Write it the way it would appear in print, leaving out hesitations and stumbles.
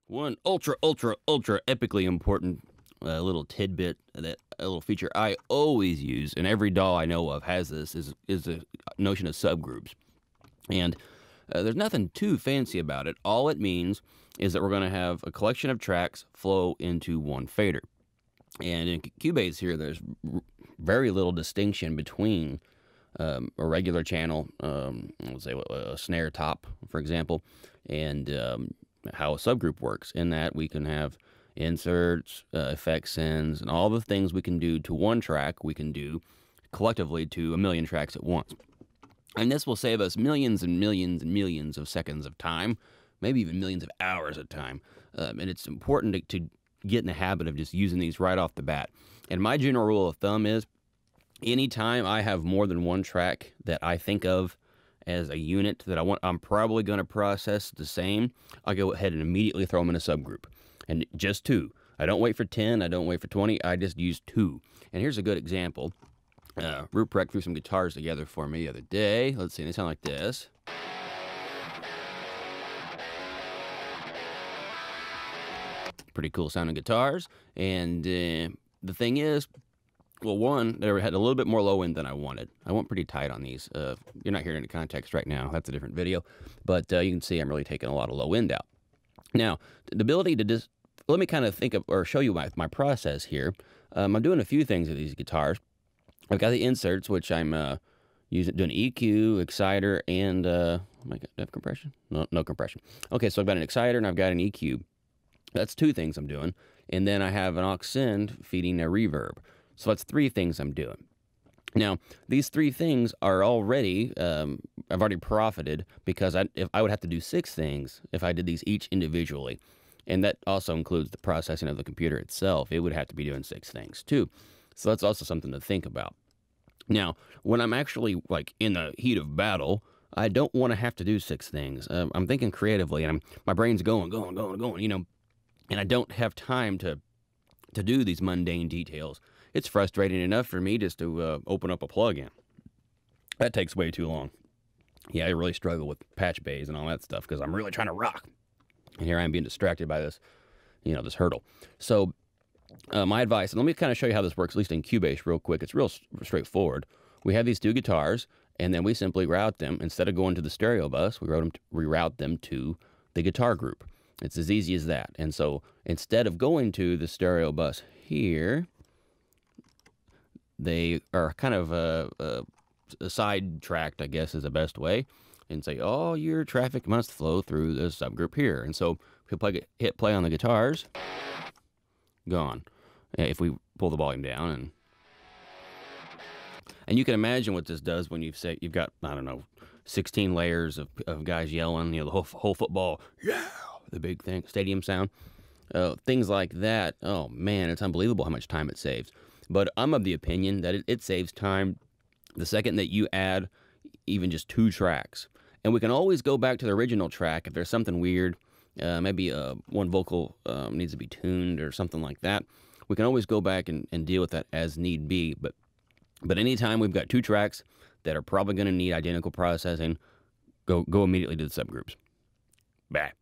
One ultra epically important little tidbit, that a little feature I always use, and every DAW I know of has this, is the notion of subgroups. And there's nothing too fancy about it. All it means is that we're going to have a collection of tracks flow into one fader. And in Cubase here, there's very little distinction between a regular channel, let's say a snare top, for example, and how a subgroup works, in that we can have inserts, effect sends, and all the things we can do to one track, we can do collectively to a million tracks at once. And this will save us millions and millions and millions of seconds of time, maybe even millions of hours of time. And it's important to get in the habit of just using these right off the bat. And my general rule of thumb is, anytime I have more than one track that I think of as a unit that I'm probably going to process the same, I'll go ahead and immediately throw them in a subgroup. And just two. I don't wait for 10, I don't wait for 20, I just use two. And here's a good example. Ruprecht threw some guitars together for me the other day. Let's see, they sound like this. Pretty cool sounding guitars. And the thing is, well, one, they had a little bit more low end than I wanted. I went pretty tight on these. You're not hearing any context right now. That's a different video. But you can see I'm really taking a lot of low end out. Now, the ability to just, let me kind of think of, or show you my process here. I'm doing a few things with these guitars. I've got the inserts, which I'm doing EQ, exciter, and, oh my God, do I have compression? No compression. Okay, so I've got an exciter and I've got an EQ. That's two things I'm doing. And then I have an aux send feeding a reverb. So that's three things I'm doing. Now, these three things are already, I've already profited, because if I would have to do six things if I did these each individually. And that also includes the processing of the computer itself. It would have to be doing six things too. So that's also something to think about. Now, when I'm actually like in the heat of battle, I don't want to have to do six things. I'm thinking creatively, and my brain's going, you know, and I don't have time to do these mundane details. It's frustrating enough for me just to open up a plugin. That takes way too long. Yeah, I really struggle with patch bays and all that stuff because I'm really trying to rock. And here I am being distracted by this, this hurdle. So my advice, and let me kind of show you how this works, at least in Cubase real quick. It's real straightforward. We have these two guitars, and then we simply route them. Instead of going to the stereo bus, we route them to the guitar group. It's as easy as that. And so instead of going to the stereo bus here, they are kind of a sidetracked, I guess is the best way, and say, oh, your traffic must flow through this subgroup here. And so if we hit play on the guitars, gone. If we pull the volume down, and you can imagine what this does when you've got, I don't know, 16 layers of guys yelling, the whole football, yeah, the big thing, stadium sound, things like that. Oh man, it's unbelievable how much time it saves. But I'm of the opinion that it saves time the second that you add even just two tracks. And we can always go back to the original track if there's something weird, maybe one vocal needs to be tuned or something like that. We can always go back and deal with that as need be. But anytime we've got two tracks that are probably going to need identical processing, go immediately to the subgroups. Bye.